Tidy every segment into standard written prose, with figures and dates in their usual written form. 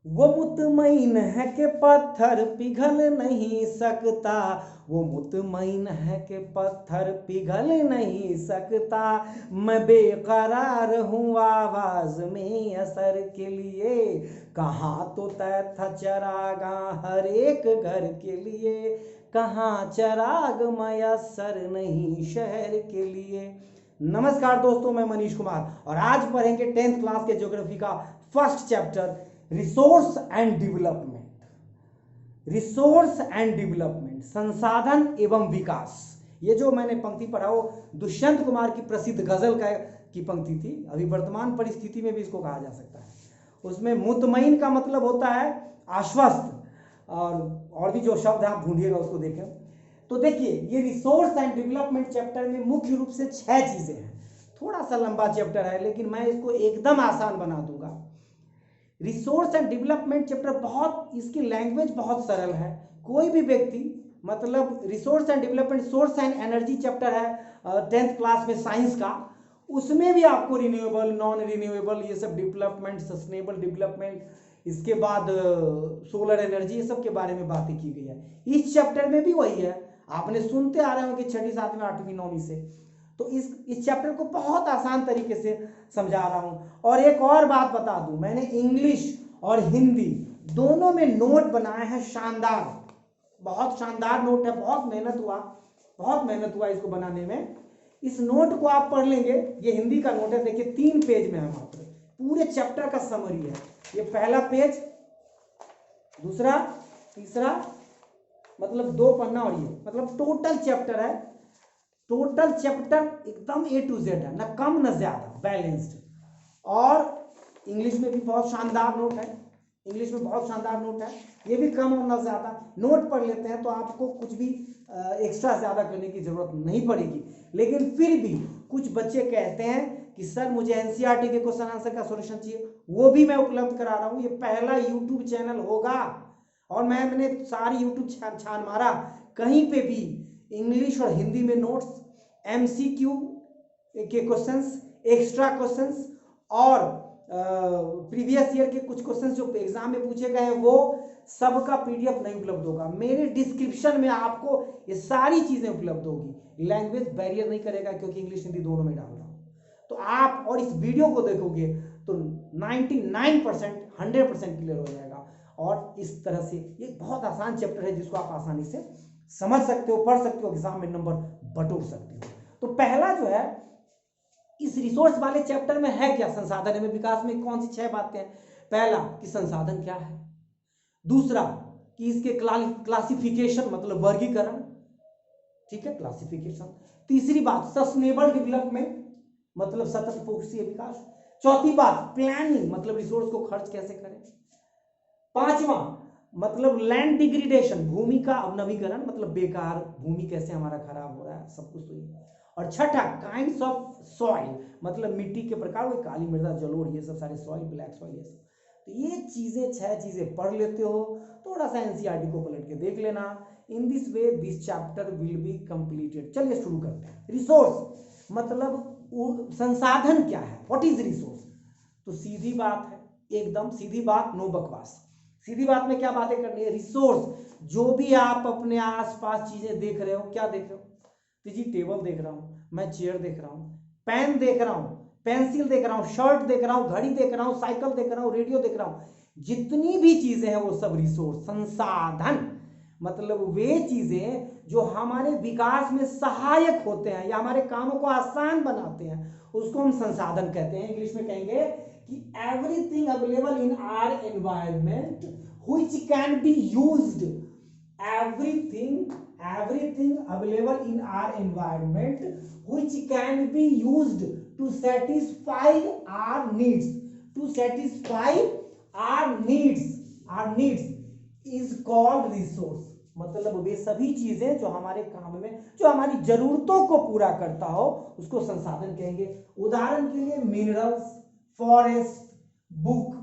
वो मुतमईन है कि पत्थर पिघल नहीं सकता, वो मुतमईन है कि पत्थर पिघल नहीं सकता, मैं बेकरार हूँ आवाज में असर के लिए, कहाँ तो तय था चरागा हर एक घर के लिए, कहाँ चराग मयसर नहीं शहर के लिए। नमस्कार दोस्तों, मैं मनीष कुमार और आज पढ़ेंगे 10th क्लास के ज्योग्राफी का first chapter resource and development. Resource and development, संसाधन एवं विकास। ये जो मैंने पंक्ति पढ़ा वो दुष्यंत कुमार की प्रसिद्ध गजल की पंक्ति थी। अभी वर्तमान परिस्थिति में भी इसको कहा जा सकता है। उसमें मुतमईन का मतलब होता है आश्वस्त, और भी जो शब्द है आप ढूंढिएगा उसको देखें। तो देखिए, ये रिसोर्स एंड डेवलपमेंट चैप्टर में मुख्य रूप से 6 चीजें हैं। थोड़ा सा लंबा चैप्टर है लेकिन मैं इसको एकदम आसान बना दूंगा। रिसोर्स एंड डेवलपमेंट चैप्टर बहुत, इसकी लैंग्वेज बहुत सरल है। कोई भी व्यक्ति, मतलब resource and development, source and energy chapter है 10th क्लास में साइंस का, उसमें भी आपको रिन्यूएबल, नॉन रिन्यूएबल, ये सब डेवलपमेंट, सस्टेनेबल डेवलपमेंट, इसके बाद सोलर एनर्जी, ये सब के बारे में बातें की गई है। इस चैप्टर में भी वही है। आपने सुनते आ रहे हो कि 6वीं 7वीं 8वीं 9वीं से। तो इस चैप्टर को बहुत आसान तरीके से समझा रहा हूं। और एक और बात बता दूं, मैंने इंग्लिश और हिंदी दोनों में नोट बनाए हैं शानदार, बहुत शानदार नोट है। बहुत मेहनत हुआ इसको बनाने में। इस नोट को आप पढ़ लेंगे। ये हिंदी का नोट है, देखिए 3 पेज में है मात्र, पूरे चैप्टर का समरी है। ये पहला पेज, दूसरा, तीसरा, मतलब 2 पन्ना, और ये मतलब टोटल चैप्टर है। टोटल चैप्टर एकदम A to Z है, ना कम ना ज्यादा, बैलेंस्ड। और इंग्लिश में भी बहुत शानदार नोट है। इंग्लिश में बहुत शानदार नोट है, ये भी कम और ना ज्यादा। नोट पढ़ लेते हैं तो आपको कुछ भी एक्स्ट्रा ज्यादा करने की जरूरत नहीं पड़ेगी। लेकिन फिर भी कुछ बच्चे कहते हैं कि सर मुझे एनसीईआरटी के क्वेश्चन आंसर का सॉल्यूशन चाहिए, वो भी मैं उपलब्ध करा रहा हूँ। ये पहला यूट्यूब चैनल होगा, और मैंने सारी यूट्यूब छान मारा, कहीं पे भी इंग्लिश और हिंदी में नोट्स, एमसीक्यू के क्वेश्चंस, एक्स्ट्रा क्वेश्चंस, और प्रीवियस ईयर के कुछ क्वेश्चंस जो एग्जाम में पूछे गए हैं वो सबका पीडीएफ नहीं उपलब्ध होगा। मेरे डिस्क्रिप्शन में आपको ये सारी चीजें उपलब्ध होगी। लैंग्वेज बैरियर नहीं करेगा, क्योंकि इंग्लिश हिंदी दोनों में डाल रहा हूं। तो आप और इस वीडियो को देखोगे तो 99% 100% क्लियर हो जाएगा। और इस तरह से ये बहुत आसान चैप्टर है जिसको आप आसानी से समझ सकते हो, पढ़ सकते हो, एग्जाम में नंबर बटोर सकते हो। तो पहला जो है इस रिसोर्स वाले चैप्टर में है क्या, संसाधन में विकास में कौन सी 6 बातें हैं। पहला कि संसाधन क्या है, दूसरा कि इसके क्लासिफिकेशन, मतलब वर्गीकरण, ठीक है, क्लासिफिकेशन। तीसरी बात सस्टेनेबल डेवलपमेंट, मतलब सतत फोकसीय विकास। चौथी बात प्लानिंग, मतलब रिसोर्स को खर्च कैसे करें। पांचवा मतलब लैंड डिग्रेडेशन, भूमि का अवनवीकरण, मतलब बेकार भूमि कैसे हमारा खराब हो रहा है, सब कुछ तो ये। और छठा काइंड्स ऑफ सॉइल, मतलब मिट्टी के प्रकार, वो काली मृदा, जलोढ़, ये सब सारे सॉइल, ब्लैक सॉइल, ये सब। तो ये चीजें 6 चीजें पढ़ लेते हो, थोड़ा सा एनसीईआरटी को पलट के देख लेना। In this way this chapter will be completed. चलिए शुरू करते हैं। रिसोर्स मतलब संसाधन क्या है, व्हाट इज रिसोर्स। तो सीधी बात है, एकदम सीधी बात, नो बकवास। सीधी बात में क्या बातें करनी है। रिसोर्स, जो भी आप अपने आसपास चीजें देख रहे हो, क्या देख रहे हो, तो जी टेबल देख रहा हूं मैं, चेयर देख रहा हूं, पेन देख रहा हूं, पेंसिल देख रहा हूं, शर्ट देख रहा हूं, घड़ी देख रहा हूं, साइकिल देख रहा हूं, रेडियो देख रहा हूं। जितनी भी चीजें हैं वो सब रिसोर्स, संसाधन, मतलब वे चीजें जो हमारे विकास में सहायक होते हैं या हमारे कामों को आसान बनाते हैं, उसको हम संसाधन कहते हैं। इंग्लिश में कहेंगे कि everything available in our environment which can be used, everything available in our environment which can be used to satisfy our needs, our needs is called resource। मतलब वे सभी चीजें जो हमारे काम में, जो हमारी जरूरतों को पूरा करता हो, उसको संसाधन कहेंगे। उदाहरण के लिए मिनरल्स, फॉरेस्ट, बुक,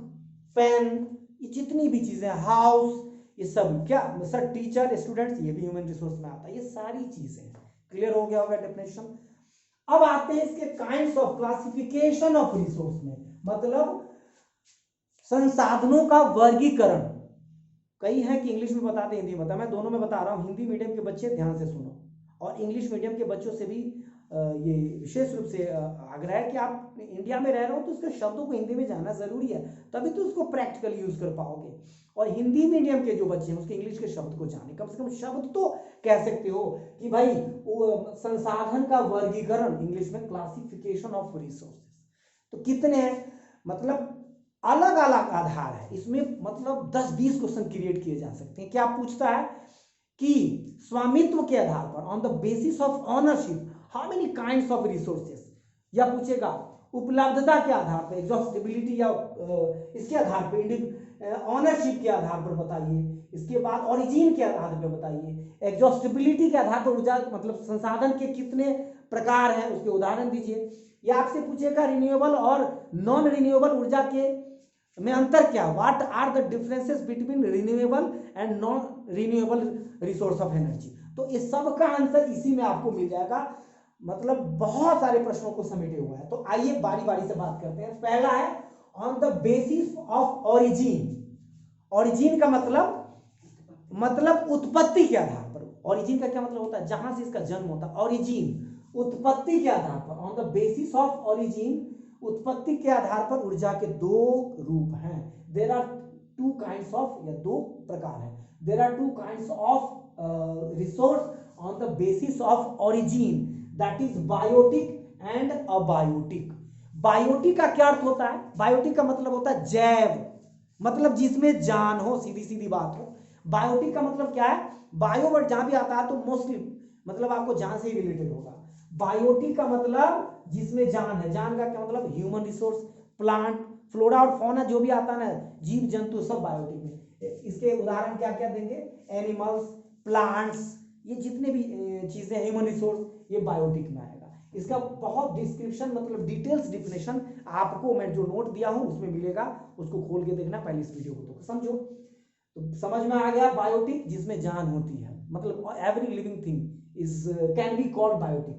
पेन, ये जितनी भी चीजें, हाउस, ये सब क्या सर, टीचर, स्टूडेंट्स, ये भी ह्यूमन रिसोर्स में आता है। ये सारी चीजें क्लियर हो गया होगा डेफिनेशन। अब आते हैं इसके kinds of classification of resource में, मतलब संसाधनों का वर्गीकरण, कई है कि इंग्लिश में बताते हिंदी में बता, मैं दोनों में बता रहा हूँ। हिंदी मीडियम के बच्चे ध्यान से सुनो, और इंग्लिश मीडियम के बच्चों से भी ये विशेष रूप से आग्रह है कि आप इंडिया में रह रहे हो तो उसके शब्दों को हिंदी में जानना जरूरी है, तभी तो उसको प्रैक्टिकली यूज कर पाओगे। और हिंदी मीडियम के जो बच्चे हैं उसके इंग्लिश के शब्द को जाने, कम से कम शब्द तो कह सकते हो कि भाई वो संसाधन का वर्गीकरण, इंग्लिश में क्लासिफिकेशन ऑफ रिसोर्सेज, तो कितने हैं, मतलब अलग अलग आधार है इसमें, मतलब 10-20 क्वेश्चन क्रिएट किए जा सकते हैं। क्या पूछता है कि स्वामित्व के आधार पर, on the basis of ownership, how many kinds of resources, या पूछेगा उपलब्धता के आधार पर, एग्जॉस्टिबिलिटी या इसके आधार पर, ऑनरशिप के आधार पर बताइए। इसके बाद ओरिजिन के आधार पर बताइए, एग्जॉस्टिबिलिटी के आधार पर ऊर्जा मतलब संसाधन के कितने प्रकार हैं उसके उदाहरण दीजिए। या आपसे पूछेगा रिन्यूएबल और नॉन रिन्यूएबल ऊर्जा के में अंतर क्या, what are the differences between renewable and non renewable resource of energy. तो इस सब का आंसर इसी में आपको मिल जाएगा, मतलब बहुत सारे प्रश्नों को समेटे हुआ है। तो आइए बारी बारी से बात करते हैं। पहला है on the basis of origin. Origin का मतलब उत्पत्ति के आधार पर। ओरिजिन का क्या मतलब होता है, जहां से इसका जन्म होता है। ओरिजिन उत्पत्ति के आधार पर, on the basis of origin, उत्पत्ति के आधार पर ऊर्जा के दो रूप हैं। There are two kinds of, या दो प्रकार हैं। There are two kinds of resource on the basis of origin, that is biotic and abiotic. Biotic का क्या अर्थ होता है, बायोटिक का मतलब होता है जैव, मतलब जिसमें जान हो, सीधी सीधी बात हो। बायोटिक का मतलब क्या है, बायो वर्ड जहां भी आता है तो मोस्टली मतलब आपको जान से ही रिलेटेड होगा। बायोटिक का मतलब जिसमें जान है, जान का क्या मतलब, ह्यूमन रिसोर्स, प्लांट, फ्लोरा और फौना जो भी आता है ना, जीव जंतु, सब बायोटिक में। इसके उदाहरण क्या क्या देंगे, एनिमल्स, प्लांट्स, ये जितने भी चीजें ह्यूमन रिसोर्स, ये बायोटिक में आएगा। इसका बहुत डिस्क्रिप्शन मतलब डिटेल्स डिफिनेशन आपको मैं जो नोट दिया हूं उसमें मिलेगा, उसको खोल के देखना पहले इस वीडियो को, तो समझो। तो समझ में आ गया, बायोटिक जिसमें जान होती है, मतलब every living thing is can be called biotic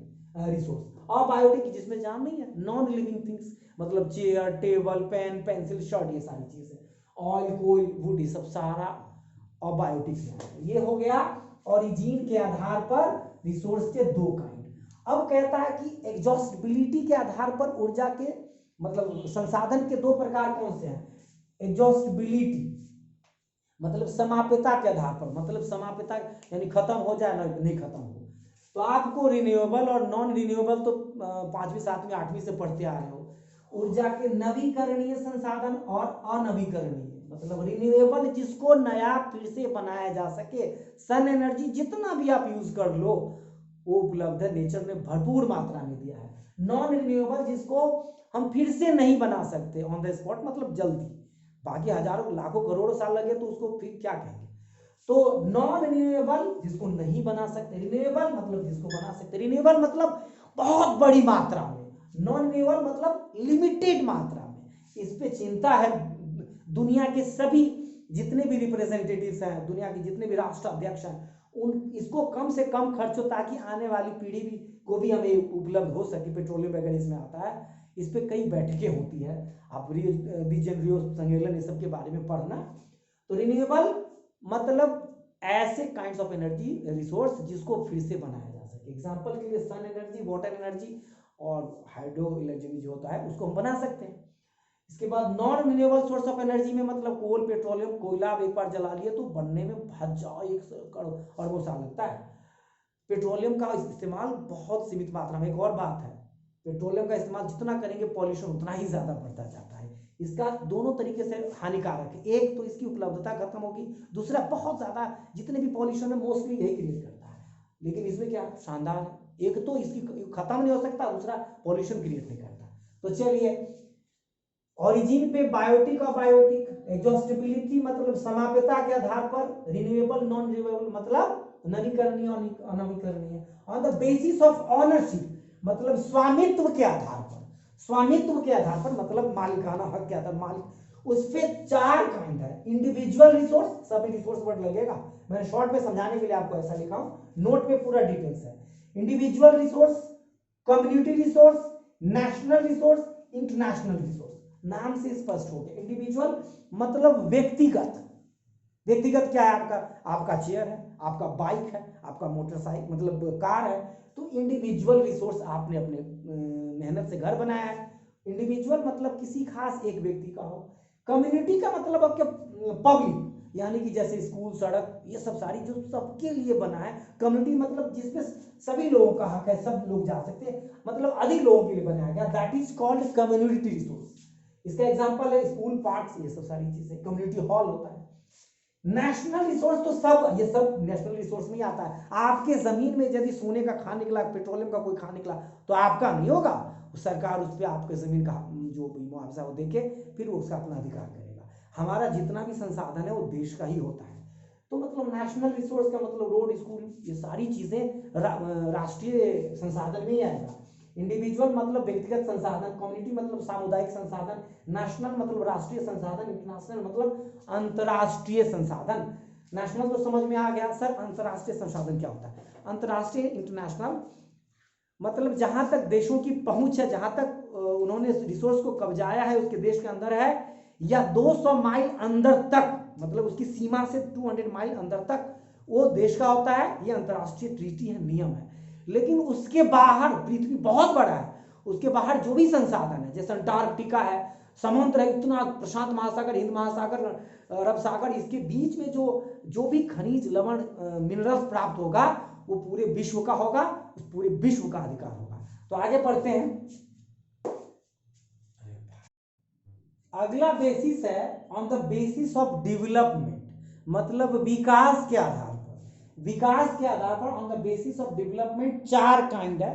resource. और बायोटिक जिसमें जान नहीं है, नॉन लिविंग थिंग्स, मतलब chair, table, pen, pencil, shirt, ये सारी चीजें, ऑयल, कोयल, वुड, ये सब सारा और बायोटिक में। ये हो गया ओरिजिन के आधार पर रिसोर्स के दो काइंड। अब कहता है कि एग्जॉस्टिबिलिटी के आधार पर ऊर्जा के मतलब संसाधन के दो प्रकार कौन से हैं। एग्जॉस्टिबिलिटी मतलब समाप्यता के आधार पर, मतलब समाप्यता यानी खत्म हो जाए ना, नहीं खत्म हो। तो आपको रिन्यूएबल और नॉन रिन्यूएबल तो 5वीं 7वीं 8वीं से पढ़ते आ रहे हो। ऊर्जा के नवीकरणीय संसाधन और अनवीकरणीय, मतलब रिन्यूएबल जिसको नया फिर से बनाया जा सके, सन एनर्जी जितना भी आप यूज कर लो वो उपलब्ध है, नेचर ने भरपूर मात्रा में दिया है। नॉन रिन्यूएबल जिसको हम फिर से नहीं बना सकते ऑन द स्पॉट, मतलब जल्दी, बाकी हजारों लाखों करोड़ों साल लगे तो उसको फिर क्या कहेंगे। तो नॉन रिन्यूएबल जिसको नहीं बना सकते, रिन्यूएबल मतलब जिसको बना सकते। रिन्यूएबल मतलब बहुत बड़ी मात्रा में, नॉन रिन्यूएबल मतलब लिमिटेड मात्रा में। इस पे चिंता है दुनिया के सभी जितने भी रिप्रेजेंटेटिव्स हैं, दुनिया के जितने भी राष्ट्र अध्यक्ष हैं, उन इसको कम से कम खर्च हो ताकि आने वाली पीढ़ी भी को भी हमें उपलब्ध हो सके। पेट्रोलियम वगैरह इसमें आता है, इस पे कई बैठकें होती है, आप रीजन रियो सम्मेलन ये सब के बारे में पढ़ना। तो रिन्यूएबल मतलब ऐसे काइंड्स ऑफ एनर्जी रिसोर्स जिसको फिर से बनाया जा सके। एग्जांपल के लिए सन एनर्जी, वाटर एनर्जी और हाइड्रो इलेक्ट्रिसिटी जो होता है उसको हम बना सकते हैं। इसके बाद non renewable source of energy में मतलब कोल, पेट्रोलियम, कोयला आप एक बार जला लिए तो बनने में हजारों 1 अरबों साल लगता है। पेट्रोलियम का इस्तेमाल बहुत सीमित मात्रा में। एक और बात है, पेट्रोलियम का इस्तेमाल जितना करेंगे पॉल्यूशन उतना ही ज्यादा बढ़ता जाता है। इसका दोनों तरीके से हानिकारक है, एक तो इसकी उपलब्धता खत्म होगी, दूसरा बहुत ज्यादा जितने भी पॉल्यूशन है मोस्टली यही क्रिएट करता है। लेकिन इसमें क्या शानदार है, एक तो इसकी खत्म नहीं हो सकता, दूसरा पॉल्यूशन क्रिएट नहीं करता। तो चलिए, ओरिजिन पे बायोटिक और बायोटिक, एग्जॉस्टिबिलिटी मतलब समाप्यता के आधार पर, रिन्यूएबल नॉन रिन्यूएबल मतलब नवीकरणीय और अनवीकरणीय, on the basis of ownership मतलब स्वामित्व के आधार पर, स्वामित्व के आधार पर मतलब मालिकाना हक के आधार, मालिक। उस पे 4 काइंड है। इंडिविजुअल रिसोर्स, सभी रिसोर्स वर्ड लगेगा, मैंने शॉर्ट में समझाने के लिए आपको ऐसा लिखा हूं, नोट पे पूरा डिटेल्स है। Individual resource, community resource, national resource, international resource. नाम से स्पष्ट हो गया। इंडिविजुअल मतलब व्यक्तिगत। व्यक्तिगत क्या है? आपका चेयर है, आपका बाइक है, आपका मोटरसाइकिल मतलब कार है। तो इंडिविजुअल रिसोर्स आपने अपने मेहनत से घर बनाया है। इंडिविजुअल मतलब किसी खास एक व्यक्ति का हो। कम्युनिटी का मतलब आपके पब्लिक, यानी कि जैसे स्कूल, सड़क, ये सब सारी जो सबके लिए बना है। कम्युनिटी मतलब जिसमें सभी लोगों का हक है, सब लोग जा सकते हैं, मतलब अधिक लोगों के लिए बनाया गया, that is called community resource. इसका एग्जांपल है स्कूल, पार्क्स, ये सब सारी चीजें। कम्युनिटी हॉल होता है। नेशनल रिसोर्स तो सब, ये सब नेशनल रिसोर्स में ही आता है। आपके जमीन में यदि सोने का खान निकला, पेट्रोलियम का कोई खान निकला, तो आपका नहीं होगा, सरकार उस पर आपके जमीन का जो भी मुआवजा वो देके फिर वो उसका अपना अधिकार करेगा। हमारा जितना भी संसाधन है वो देश का ही होता है। तो मतलब नेशनल रिसोर्स का मतलब रोड, स्कूल, ये सारी चीजें राष्ट्रीय संसाधन में ही आएगा। इंडिविजुअल मतलब व्यक्तिगत संसाधन, कम्युनिटी मतलब सामुदायिक संसाधन, नेशनल मतलब राष्ट्रीय संसाधन, इंटरनेशनल मतलब अंतरराष्ट्रीय संसाधन। नेशनल तो समझ में आ गया सर, अंतरराष्ट्रीय संसाधन क्या होता है? अंतरराष्ट्रीय, इंटरनेशनल मतलब जहां तक देशों की पहुंच है, जहां तक उन्होंने रिसोर्स को कब्जाया है, उसके देश के अंदर है, या 200 माइल अंदर तक, मतलब उसकी सीमा से 200 माइल अंदर तक वो देश का होता है। ये अंतरराष्ट्रीय ट्रीटी है, नियम है। लेकिन उसके बाहर पृथ्वी बहुत बड़ा है, उसके बाहर जो भी संसाधन है, जैसे अंटार्कटिका है, समुद्र है इतना, प्रशांत महासागर, हिंद महासागर, अरब सागर, इसके बीच में जो भी खनिज, लवण, मिनरल्स प्राप्त होगा, वो पूरे विश्व का होगा, उस पूरे विश्व का अधिकार होगा। तो आगे पढ़ते हैं। अगला बेसिस है on the basis of development, मतलब विकास के आधार पर। विकास के आधार पर on the basis of development चार काइंड है।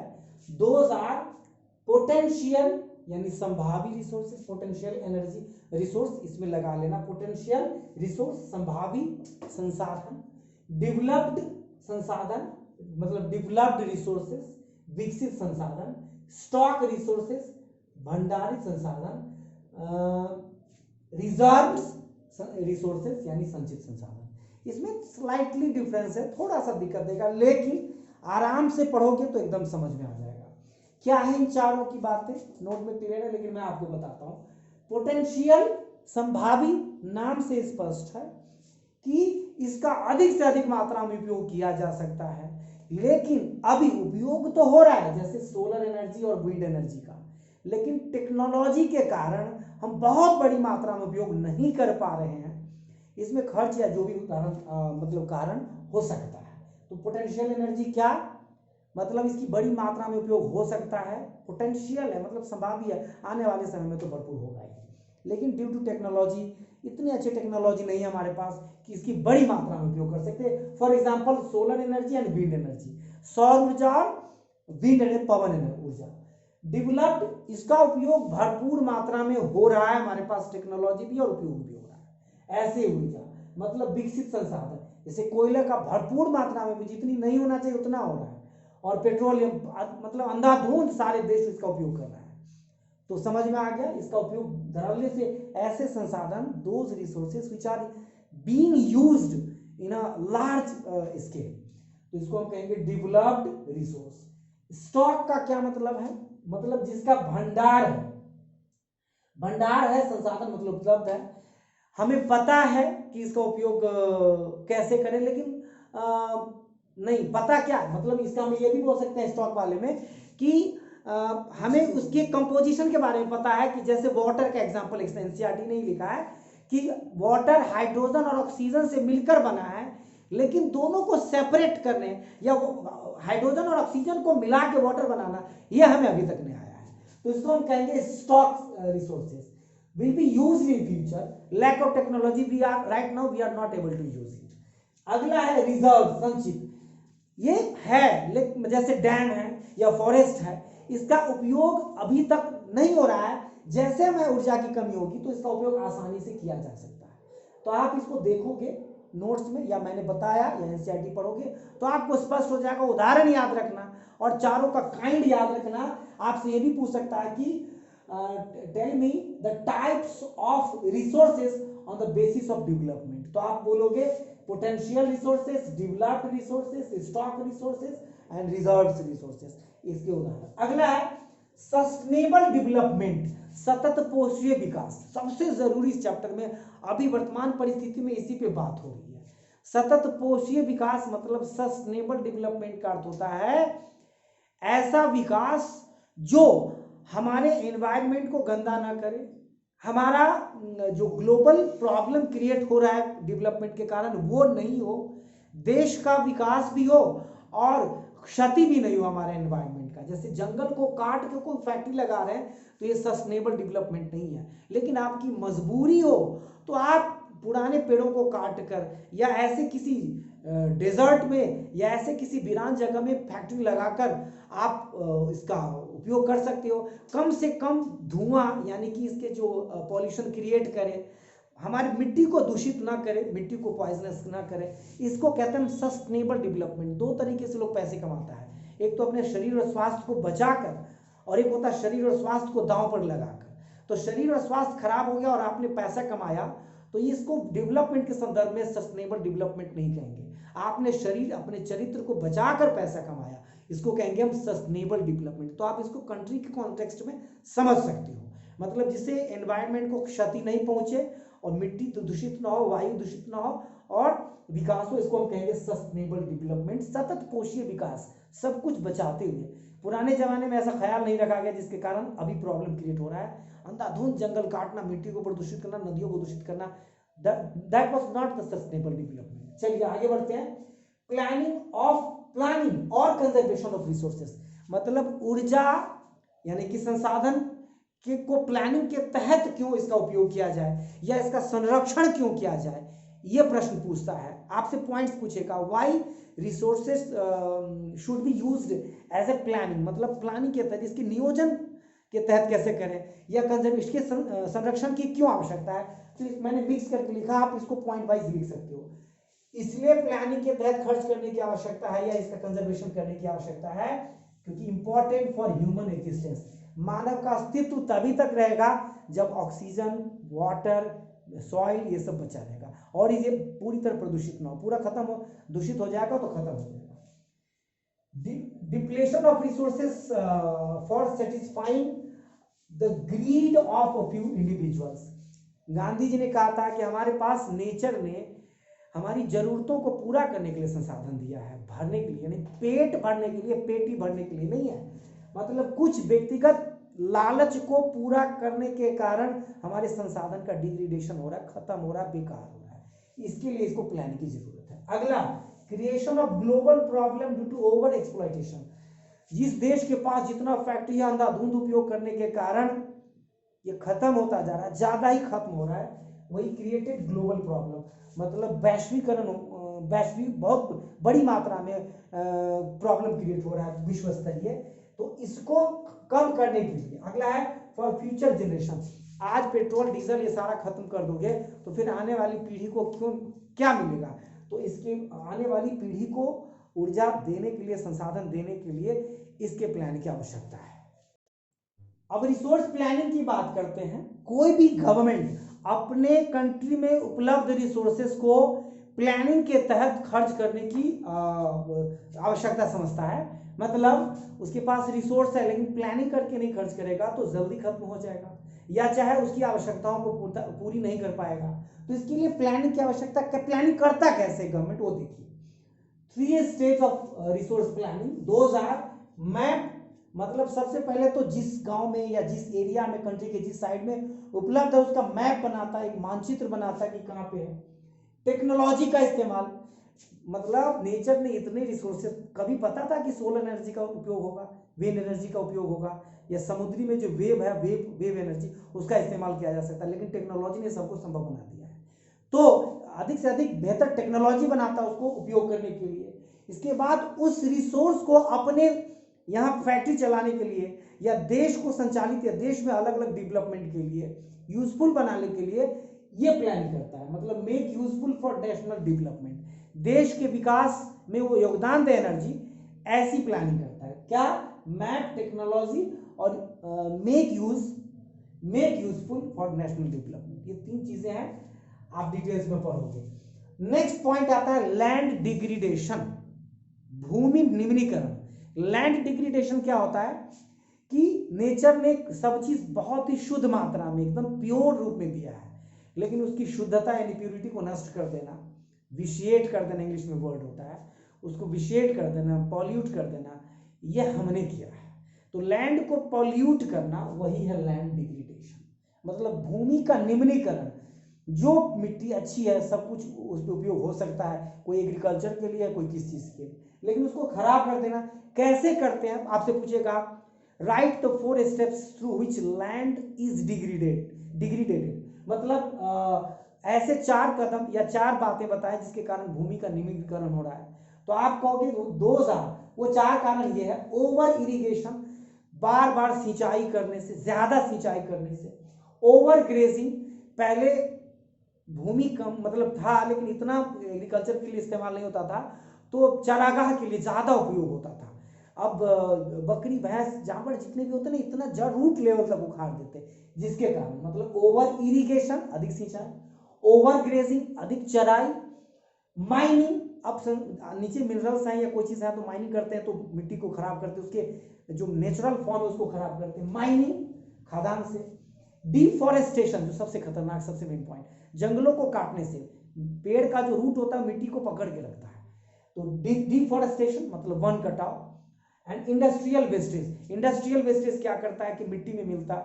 दोज आर पोटेंशियल यानी संभावी रिसोर्सेस, पोटेंशियल एनर्जी रिसोर्स, इसमें लगा लेना, पोटेंशियल रिसोर्स संभावी संसाधन, डेवलप्ड संसाधन मतलब डेवलप्ड रिसोर्सेस विकसित संसाधन, स्टॉक रिसोर्सेस भंडारित संसाधन, रिजर्व्स रिसोर्सेस यानी संचित संसाधन। इसमें स्लाइटली डिफरेंस है, थोड़ा सा दिक्कत देगा, लेकिन आराम से पढ़ोगे तो एकदम समझ में आ जाएगा। क्या है इन चारों की बातें, नोट में क्लियर है, लेकिन मैं आपको बताता हूं। पोटेंशियल संभावी, नाम से स्पष्ट है कि इसका अधिक से अधिक मात्रा में उपयोग किया जा सकता है, लेकिन अभी उपयोग तो हो रहा है, जैसे सोलर एनर्जी और विंड एनर्जी का, लेकिन टेक्नोलॉजी के कारण हम बहुत बड़ी मात्रा में उपयोग नहीं कर पा रहे हैं। इसमें खर्च या जो भी मतलब कारण हो सकता है। तो पोटेंशियल एनर्जी क्या मतलब, इसकी बड़ी मात्रा में उपयोग हो सकता है, पोटेंशियल है मतलब संभाव्य है, आने वाले समय में तो भरपूर होगा ही, लेकिन ड्यू टू टेक्नोलॉजी, इतनी अच्छी टेक्नोलॉजी नहीं है हमारे पास कि इसकी बड़ी मात्रा में उपयोग कर सकते। For example solar energy and wind energy, सौर ऊर्जा और विंड एनर्जी, पवन ऊर्जा डेवलप्ड, इसका उपयोग भरपूर मात्रा में हो रहा है, हमारे पास टेक्नोलॉजी भी और उपयोग भी हो रहा है। ऐसे ऊर्जा मतलब विकसित संसाधन, जैसे कोयले का भरपूर मात्रा में, जितनी नहीं होना चाहिए उतना हो रहा है, और पेट्रोलियम मतलब अंधाधुंध सारे देश इसका उपयोग कर रहे हैं। तो समझ में आ गया, इसका उपयोग धड़ल्ले से ऐसे संसाधन, those resources which are being used in a large scale, तो इसको हम कहेंगे डेवलप्ड रिसोर्स। स्टॉक का क्या मतलब है, मतलब जिसका भंडार है, भंडार है संसाधन मतलब उपलब्ध है, हमें पता है कि इसका उपयोग कैसे करें, लेकिन नहीं पता क्या मतलब, इसका हम ये भी बोल सकते हैं स्टॉक वाले में कि हमें उसके कंपोजिशन के बारे में पता है, कि जैसे वाटर का एग्जांपल एनसीईआरटी ने लिखा है कि वाटर हाइड्रोजन और ऑक्सीजन से मिलकर बना है, लेकिन दोनों को सेपरेट करने या हाइड्रोजन और ऑक्सीजन को मिला के वाटर बनाना, यह हमें अभी तक नहीं आया है। तो इसको हम कहेंगे stock resources will be used in future, lack of technology we are right now we are not able to use it. अगला है रिजर्व, संचित, ये है लेकिन जैसे डैम है या फॉरेस्ट है, इसका उपयोग अभी तक नहीं हो रहा है, जैसे में ऊर्जा की कमी होगी तो इसका उपयोग आसानी से किया जा सकता है। तो आप इसको देखोगे नोट्स में या मैंने बताया या एनसीईआरटी पढ़ोगे तो आपको स्पष्ट हो जाएगा। उदाहरण याद रखना और चारों का काइंड याद रखना। आपसे ये भी पूछ सकता है कि tell me the types of resources on the basis of development, तो आप बोलोगे potential resources, developed resources, stock resources and reserves resources, इसके उदाहरण। अगला है सस्टेनेबल डेवलपमेंट, सतत पोषीय विकास, सबसे जरूरी इस चैप्टर में अभी वर्तमान परिस्थिति में इसी पे बात हो रही है। सतत पोषीय विकास मतलब सस्टेनेबल डेवलपमेंट का अर्थ होता है ऐसा विकास जो हमारे एनवायरनमेंट को गंदा ना करे, हमारा जो ग्लोबल प्रॉब्लम क्रिएट हो रहा है डेवलपमेंट के कारण वो नहीं हो, देश का विकास भी हो और क्षति भी नहीं हो हमारे एनवायरनमेंट का। जैसे जंगल को काट के कोई फैक्ट्री लगा रहे हैं तो ये सस्टेनेबल डेवलपमेंट नहीं है, लेकिन आपकी मजबूरी हो तो आप पुराने पेड़ों को काट कर या ऐसे किसी डेजर्ट में या ऐसे किसी वीरान जगह में फैक्ट्री लगाकर आप इसका उपयोग कर सकते हो। कम से कम धुआं यानी कि इसके जो पॉल्यूशन क्रिएट करे, हमारी मिट्टी को दूषित ना करे, मिट्टी को पॉइजनस ना करे, इसको कहते हैं सस्टेनेबल डेवलपमेंट। दो तरीके से लोग पैसे कमाता है, एक तो अपने शरीर और स्वास्थ्य को बचाकर और एक होता है शरीर और स्वास्थ्य को दांव पर लगाकर। तो शरीर और स्वास्थ्य खराब हो गया और आपने पैसा कमाया तो इसको डेवलपमेंट के संदर्भ में सस्टेनेबल डेवलपमेंट नहीं कहेंगे। आपने शरीर अपने चरित्र को बचाकर पैसा कमाया, इसको कहेंगे हम सस्टेनेबल डेवलपमेंट। तो आप इसको कंट्री के कॉन्टेक्स्ट में समझ सकते हो, मतलब जिससे एनवायरनमेंट को क्षति नहीं पहुंचे और मिट्टी तो दूषित ना हो, वायु दूषित ना हो और विकास हो, इसको हम कहेंगे सस्टेनेबल डेवलपमेंट, सतत पोषीय विकास, सब कुछ बचाते हुए। पुराने जमाने में ऐसा ख्याल नहीं रखा गया जिसके कारण अभी प्रॉब्लम क्रिएट हो रहा है। अंधाधुंध जंगल काटना, मिट्टी को प्रदूषित करना, नदियों को दूषित करना, that was not the sustainable development. चलिए आगे बढ़ते हैं। प्लानिंग और कंजर्वेशन ऑफ रिसोर्सेस, मतलब ऊर्जा यानी कि संसाधन को प्लानिंग के तहत क्यों इसका उपयोग किया जाए या इसका संरक्षण क्यों किया जाए, यह प्रश्न पूछता है। आपसे पॉइंट्स पूछेगा, why resources should be used as a planning, मतलब प्लानिंग के तहत, इसके नियोजन के तहत कैसे करें, या कंजर्वेशन, इसके संरक्षण की क्यों आवश्यकता है। तो मैंने मिक्स करके लिखा, आप इसको पॉइंट वाइज लिख सकते हो। इसलिए प्लानिंग के तहत खर्च करने की आवश्यकता है या इसका कंजर्वेशन करने की आवश्यकता है क्योंकि इंपॉर्टेंट फॉर ह्यूमन एग्जिस्टेंस, मानव का अस्तित्व तभी तक रहेगा जब ऑक्सीजन, वाटर, सॉइल ये सब बचा रहेगा और ये पूरी तरह प्रदूषित ना हो। पूरा खत्म हो, दूषित हो जाएगा तो खत्म हो जाएगा। Depletion of resources for satisfying the greed of a few individuals. Gandhi ji ने कहा था कि हमारे पास नेचर ने हमारी जरूरतों को पूरा करने के लिए संसाधन दिया है, भरने के लिए, यानी पेट भरने के लिए, पेटी भरने के लिए नहीं है। मतलब कुछ व्यक्तिगत लालच को पूरा करने के कारण हमारे संसाधन का डिग्रेडेशन हो रहा है, खत्म हो रहा है, बेकार हो रहा है। इसके लिए इसको प्लान की जरूरत है। अगला, creation of global problem due to over exploitation. जिस देश के पास जितना फैक्ट्री या अंधाधुंध उपयोग करने के कारण ये खत्म होता जा रहा है, ज्यादा ही खत्म हो रहा है, वही क्रिएटेड ग्लोबल प्रॉब्लम, मतलब वैश्वीकरण, वैश्विक बहुत बड़ी मात्रा में प्रॉब्लम क्रिएट हो रहा है विश्व स्तरीय। तो इसको कम करने के लिए अगला है फॉर फ्यूचर जनरेशन। आज पेट्रोल डीजल ये सारा खत्म कर दोगे तो फिर आने वाली पीढ़ी को क्यों क्या मिलेगा। तो इसके आने वाली पीढ़ी को ऊर्जा देने के लिए, संसाधन देने के लिए इसके प्लान की आवश्यकता है। अब रिसोर्स प्लानिंग की बात करते हैं। कोई भी गवर्नमेंट अपने कंट्री में उपलब्ध रिसोर्सेस को प्लानिंग के तहत खर्च करने की आवश्यकता समझता है। मतलब उसके पास रिसोर्स है लेकिन प्लानिंग करके नहीं खर्च करेगा तो जल्दी खत्म हो जाएगा या चाहे उसकी आवश्यकताओं को पूरी नहीं कर पाएगा। तो इसके लिए प्लानिंग की आवश्यकता। प्लानिंग करता कैसे गवर्नमेंट, वो देखिए। 3 stage of resource planning. 2000 map, मतलब सबसे पहले तो जिस गांव में या जिस एरिया में, कंट्री के जिस साइड में उपलब्ध है उसका मैप बनाता है, एक मानचित्र बनाता है कि कहां पे है। टेक्नोलॉजी का इस्तेमाल, मतलब नेचर ने इतने रिसोर्सेज, कभी पता था कि सोलर एनर्जी का उपयोग होगा, विंड एनर्जी का उपयोग होगा, या समुद्री में जो वेव है, वेव एनर्जी, उसका इस्तेमाल किया जा सकता है, लेकिन टेक्नोलॉजी ने सबको संभव बना दिया है। तो अधिक से अधिक बेहतर टेक्नोलॉजी बनाता है उसको उपयोग करने के लिए। इसके बाद उस रिसोर्स को अपने यहाँ फैक्ट्री चलाने के लिए या देश को संचालित या देश में अलग अलग डेवलपमेंट के लिए यूजफुल बनाने के लिए ये प्लान करता है। मतलब make useful for national development, देश के विकास में वो योगदान दे एनर्जी, ऐसी प्लानिंग करता है। क्या? मैप, टेक्नोलॉजी और make useful for national development. ये 3 चीजें हैं, आप डिटेल्स में पढ़ोगे। नेक्स्ट पॉइंट आता है लैंड डिग्रेडेशन, भूमि निम्नीकरण। लैंड डिग्रेडेशन क्या होता है कि नेचर ने सब चीज बहुत ही शुद्ध मात्रा में एकदम प्योर रूप में दिया है, लेकिन उसकी शुद्धता यानी प्योरिटी को नष्ट कर देना, विशिएट कर देना, इंग्लिश में वर्ड होता है, उसको विशिएट कर देना, पॉल्यूट कर देना, यह हमने किया है। तो लैंड को पॉल्यूट करना वही है लैंड डिग्रेडेशन, मतलब भूमि का निम्नीकरण। जो मिट्टी अच्छी है सब कुछ उस पर उपयोग हो सकता है, कोई एग्रीकल्चर के लिए, कोई किस चीज के लिए, लेकिन उसको खराब कर देना। कैसे करते हैं आपसे पूछेगा, right the 4 steps through which land is degraded, मतलब ऐसे 4 कदम या 4 बातें बताएं जिसके कारण भूमि का निम्नीकरण हो रहा है। तो आप कहोगे वो 4 कारण ये है, ओवर इरिगेशन, बार बार सिंचाई करने से, ज्यादा सिंचाई करने से, ओवर ग्रेजिंग, पहले भूमि कम मतलब था लेकिन इतना एग्रीकल्चर के लिए इस्तेमाल नहीं होता था, तो चारागाह के लिए ज्यादा उपयोग होता था। अब बकरी भैंस जानवर जितने भी होते ना, इतना जड़ रूट लेवल तक उखाड़ देते, जिसके कारण मतलब ओवर इरिगेशन, अधिक सिंचाई, ओवर ग्रेजिंग, अधिक चराई, माइनिंग, अब नीचे मिनरल्स हैं या कोई चीज है तो माइनिंग करते हैं तो मिट्टी को खराब करते हैं, उसके जो नेचुरल फॉर्म है उसको खराब करते हैं, माइनिंग खादान से, डिफॉरेस्टेशन जो सबसे खतरनाक सबसे मेन पॉइंट, जंगलों को काटने से, पेड़ का जो रूट होता है मिट्टी को पकड़ के रखता है, तो डिफॉरेस्टेशन मतलब वन कटाव, and industrial wastage, industrial wastage क्या करता है कि मिट्टी में मिलता,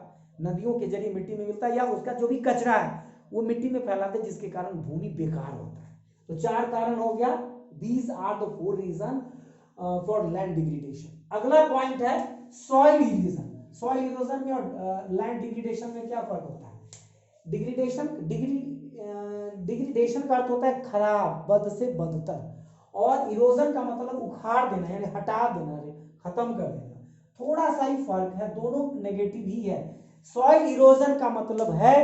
नदियों के जरिए मिट्टी में मिलता है, या उसका जो भी कचरा है वो मिट्टी में फैलाते, जिसके कारण भूमि बेकार होता है। तो 4 कारण हो गया, these are the 4 reason for land degradation. अगला पॉइंट है सॉइल इरोजन। सॉइल इरोजन में और लैंड डिग्रेडेशन में क्या फर्क होता है? डिग्रेडेशन का अर्थ होता है खराब, बद से बदतर, और इरोजन का मतलब उखाड़ देना यानी हटा देना, खत्म कर देना। थोड़ा सा ही फर्क है, दोनों नेगेटिव ही है। सॉइल इरोजन का मतलब है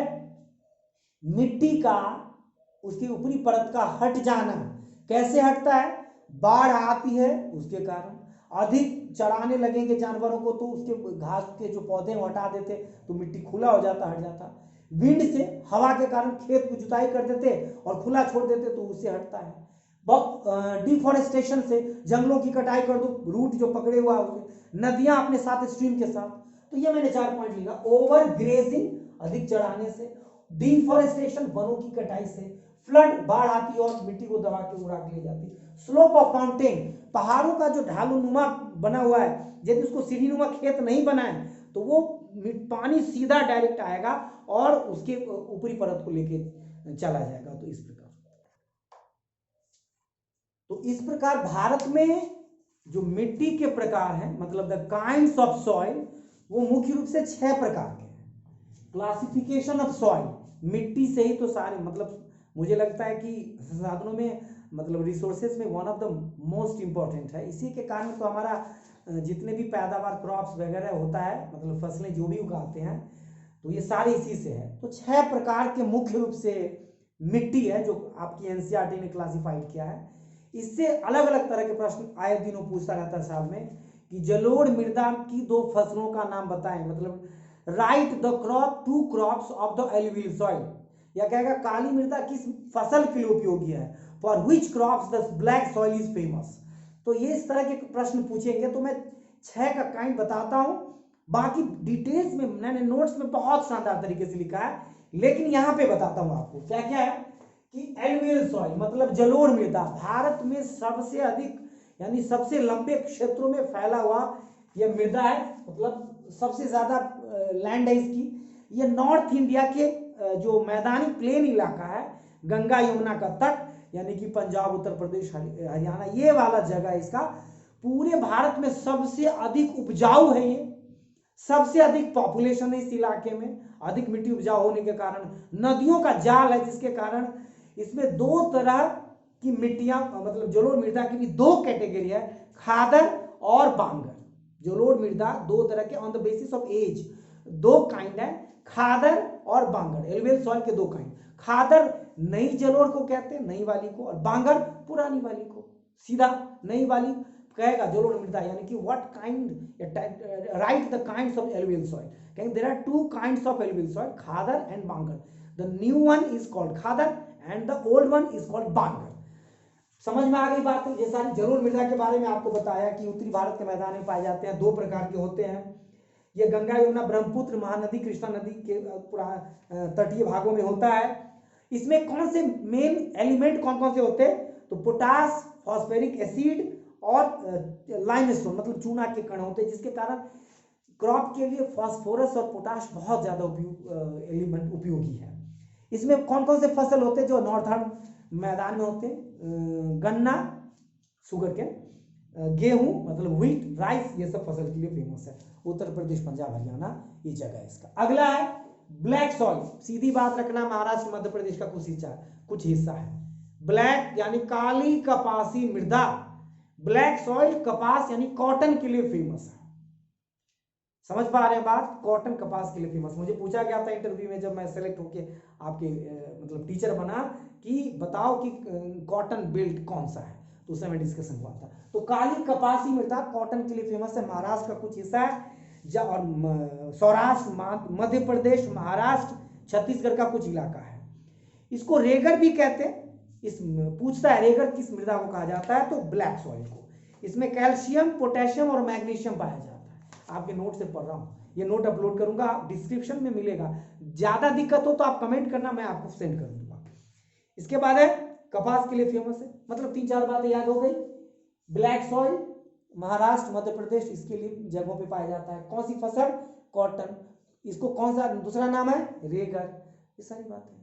मिट्टी का, उसकी ऊपरी परत का हट जाना। कैसे हटता है? बाढ़ आती है उसके कारण, अधिक चढ़ाने लगेंगे जानवरों को तो उसके घास के जो पौधे हटा देते तो मिट्टी खुला हो जाता, हट जाता। विंड से, हवा के कारण खेत की जुताई कर देते और खुला छोड़ देते तो उससे हटता है। डिफॉरेस्टेशन से, जंगलों की कटाई कर दो, रूट जो पकड़े हुआ है उसके, नदियां अपने साथ स्ट्रीम के साथ। तो ये मैंने 4 पॉइंट लिखा, ओवर ग्रेजिंग अधिक चढ़ाने से, डिफॉरेस्टेशन वनों की कटाई से, फ्लड बाढ़ आती और मिट्टी को दबा के उड़ा के ले जाती, स्लोप ऑफ माउंटेन पहाड़ों का जो ढालूनुमा बना हुआ है, यदि उसको सीढ़ीनुमा खेत नहीं बनाए तो वो पानी सीधा डायरेक्ट आएगा और उसके ऊपरी परत को लेके चला जाएगा। तो इस प्रकार भारत में जो मिट्टी के प्रकार हैं, मतलब द काइंड्स ऑफ सॉइल, वो मुख्य रूप से 6 प्रकार के हैं। क्लासिफिकेशन ऑफ सॉइल, मिट्टी से ही तो सारे, मतलब मुझे लगता है कि संसाधनों में, मतलब रिसोर्सेज में one of the most important है। इसी के कारण तो हमारा जितने भी पैदावार क्रॉप्स वगैरह होता है, मतलब फसलें जो भी उगाते हैं, तो ये सारे इसी से है। तो 6 प्रकार के मुख्य रूप से मिट्टी है जो आपकी एनसीईआरटी ने क्लासिफाइड किया है। इससे अलग अलग तरह के प्रश्न आए दिनों पूछता रहता है साल में कि जलोढ़ मृदा की 2 फसलों का नाम बताएं, मतलब right the crop 2 crops of the alluvial soil, या कहेगा काली मृदा किस फसल के लिए उपयोगी है, for which crops the black soil is famous. तो ये इस तरह के प्रश्न पूछेंगे। तो मैं 6 का काइंड बताता हूं, बाकी डिटेल्स में मैंने नोट्स में बहुत शानदार तरीके से लिखा है, लेकिन यहां पे बताता हूं आपको क्या क्या है कि एलुवियल सॉइल मतलब जलोढ़ मृदा भारत में सबसे अधिक यानी सबसे लंबे क्षेत्रों में फैला हुआ यह मृदा है, मतलब सबसे ज्यादा लैंड है इसकी। यह नॉर्थ इंडिया के जो मैदानी प्लेन इलाका है, गंगा यमुना का तट, यानी कि पंजाब, उत्तर प्रदेश, हरियाणा, ये वाला जगह इसका पूरे भारत में सबसे अधिक उपजाऊ है। ये सबसे अधिक पॉपुलेशन है इस इलाके में, अधिक मिट्टी उपजाऊ होने के कारण नदियों का जाल है, जिसके कारण इसमें 2 तरह की मिट्टियां, मतलब जलोढ़ मृदा की भी 2 कैटेगरी है, खादर और बांगर। जलोढ़ मृदा 2 तरह के on the basis of age 2 kind है, खादर और बांगर। एलुवियल सॉइल के 2 काइंड, खादर नई जलोढ़ को कहते हैं, नई वाली को, और बांगर पुरानी वाली को। सीधा नई वाली कहेगा जलोढ़ मृदा, यानी कि what kind, right the kinds of alluvial soil, कहेंगे there are 2 kinds of alluvial soil, khadar and bangar. The new one is called khadar and the old one is called bangar. समझ में आ गई बात? ये सारी जलोढ़ मृदा के बारे में आपको बताया कि उत्तरी भारत के मैदान में पाए जाते हैं, 2 प्रकार के होते हैं। ये गंगा यमुना ब्रह्मपुत्र महानदी कृष्णा नदी के पूरा तटीय भागों में होता है। इसमें कौन से मेन एलिमेंट कौन कौन से होते हैं, तो पोटास, फॉस्फेरिक एसिड और लाइमस्टोन मतलब चूना के कण होते हैं, जिसके कारण क्रॉप के लिए फास्फोरस और पोटाश बहुत ज्यादा एलिमेंट उपयोगी है। इसमें कौन कौन से फसल होते हैं जो नॉर्थर्न मैदान में होते हैं, गन्ना शुगर के, गेहूं मतलब व्हीट, राइस, ये सब फसल के लिए फेमस है। उत्तर प्रदेश, पंजाब, हरियाणा ये जगह है इसका। अगला है ब्लैक सॉइल। सीधी बात रखना, महाराष्ट्र मध्य प्रदेश का कुछ हिस्सा है। ब्लैक यानी काली कपासी मृदा, ब्लैक सॉइल कपास यानी कॉटन के लिए फेमस है। समझ पा रहे हैं बात, कॉटन कपास के लिए फेमस। मुझे पूछा गया था इंटरव्यू में जब मैं सेलेक्ट होके आपके मतलब टीचर बना कि बताओ कि कॉटन बेल्ट कौन सा है, तो उस समय डिस्कशन हुआ था। तो काली कपासी मृदा कॉटन के लिए फेमस है। महाराष्ट्र का कुछ हिस्सा है और सौराष्ट्र, मध्य प्रदेश, महाराष्ट्र, छत्तीसगढ़ का कुछ इलाका है। इसको रेगर भी कहते हैं। इस पूछता है रेगर किस मृदा को कहा जाता है, तो ब्लैक सॉइल को। इसमें कैल्शियम, पोटेशियम और मैग्नीशियम पाया जाता है। आपके नोट से पढ़ रहा हूं, ये नोट अपलोड करूंगा, डिस्क्रिप्शन में मिलेगा। ज्यादा दिक्कत हो तो आप कमेंट करना, मैं आपको सेंड कर दूंगा। इसके बाद है कपास के लिए फेमस है। मतलब 3-4 बातें याद हो गई। ब्लैक सॉइल महाराष्ट्र, मध्य प्रदेश, इसके लिए जगहों पे पाया जाता है। कौन सी फसल, कॉटन। इसको कौन सा दूसरा नाम है, रेगर। ये सारी बातें।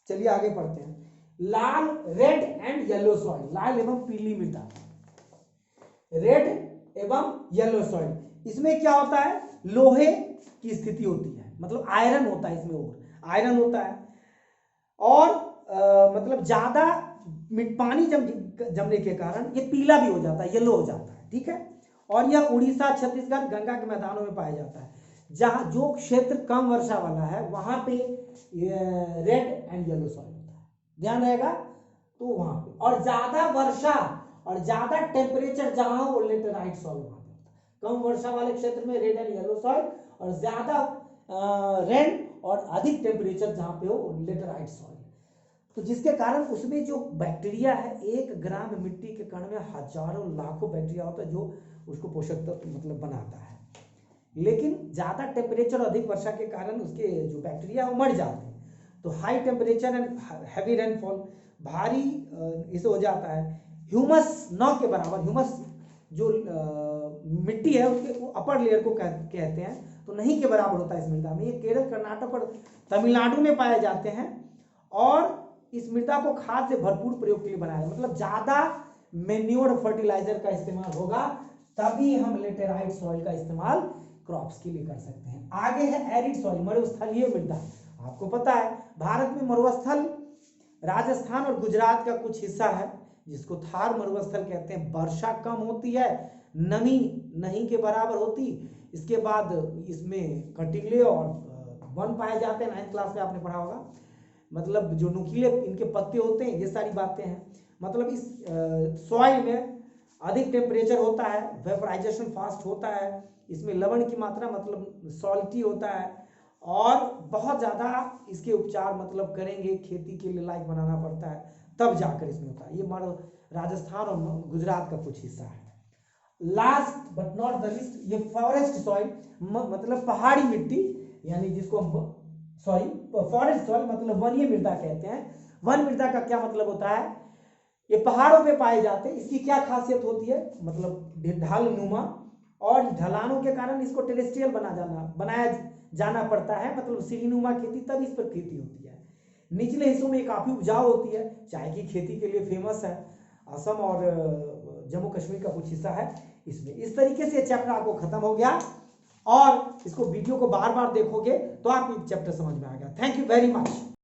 चलिए आगे पढ़ते हैं। लाल, रेड एंड येलो सॉइल, लाल एवं पीली मृदा, रेड एवं येलो सॉइल। इसमें क्या होता है, लोहे की स्थिति होती है, मतलब आयरन होता है इसमें, और आयरन होता है और मतलब ज्यादा पानी जमने के कारण ये पीला भी हो जाता है, येलो हो जाता है, ठीक है। और यह उड़ीसा, छत्तीसगढ़, गंगा के मैदानों में पाया जाता है। जहां जो क्षेत्र कम वर्षा वाला है वहां पे रेड एंड येलो सॉइल होता है, ध्यान रहेगा। तो वहां पे और ज्यादा वर्षा और ज्यादा टेम्परेचर जहां हो, लेटेराइट सॉइल वहां पे होता है। कम वर्षा वाले क्षेत्र में रेड एंड येलो सॉइल, और ज्यादा रेन और अधिक टेम्परेचर जहां पे हो, लेटेराइट सॉइल। तो जिसके कारण उसमें जो बैक्टीरिया है, 1 ग्राम मिट्टी के कण में हजारों लाखों बैक्टीरिया होता है, जो उसको पोषक तत्व मतलब बनाता है। लेकिन ज्यादा टेम्परेचर और अधिक वर्षा के कारण उसके जो बैक्टीरिया वो मर जाते हैं। तो high temperature and heavy rainfall, भारी इसे हो जाता है। ह्यूमस न के बराबर, ह्यूमस जो मिट्टी है उसके अपर लेयर को कहते हैं, तो नहीं के बराबर होता है इस मृदा में। ये केरल, कर्नाटक और तमिलनाडु में पाए जाते हैं। और इस मृदा को खाद से भरपूर प्रयोग के लिए बनाया है। मतलब ज्यादा मेन्योर फर्टिलाइजर का इस्तेमाल होगा तभी हम लेटेराइट सॉइल का इस्तेमाल क्रॉप्स के लिए कर सकते हैं। आगे है एरिड सॉइल, मरुस्थलीय मृदा। आपको पता है भारत में मरुस्थल राजस्थान और गुजरात का कुछ हिस्सा है, जिसको थार मरुस्थल कहते हैं। वर्षा कम होती है, नमी नहीं के बराबर होती। इसके बाद इसमें कटीले और वन पाए जाते हैं। 9th क्लास में आपने पढ़ा होगा। मतलब जो नुकीले इनके पत्ते होते हैं, ये सारी बातें हैं। मतलब इस सॉइल में अधिक टेम्परेचर होता है, वेपराइजेशन फास्ट होता है, इसमें लवण की मात्रा मतलब सॉल्टी होता है, और बहुत ज़्यादा इसके उपचार मतलब करेंगे, खेती के लिए लायक बनाना पड़ता है, तब जाकर इसमें होता है। ये राजस्थान और गुजरात का कुछ हिस्सा है। Last but not the list, ये फॉरेस्ट सॉइल मतलब पहाड़ी मिट्टी, यानी जिसको हम फॉरेस्ट सॉइल मतलब वनीय मृदा कहते हैं। वन मृदा का क्या मतलब होता है, ये पहाड़ों पे पाए जाते हैं। इसकी क्या खासियत होती है, मतलब ढाल नुमा, और ढलानों के कारण इसको टेरेस्ट्रियल बनाया जाना पड़ता है, मतलब सीढ़ीनुमा खेती, तब इस पर खेती होती है। निचले हिस्सों में काफी उपजाऊ होती है, चाय की खेती के लिए फेमस है। असम और जम्मू कश्मीर का कुछ हिस्सा है इसमें। इस तरीके से चैप्टर आपको खत्म हो गया, और इसको वीडियो को बार बार देखोगे तो आपको चैप्टर समझ में आ गया। Thank you very much.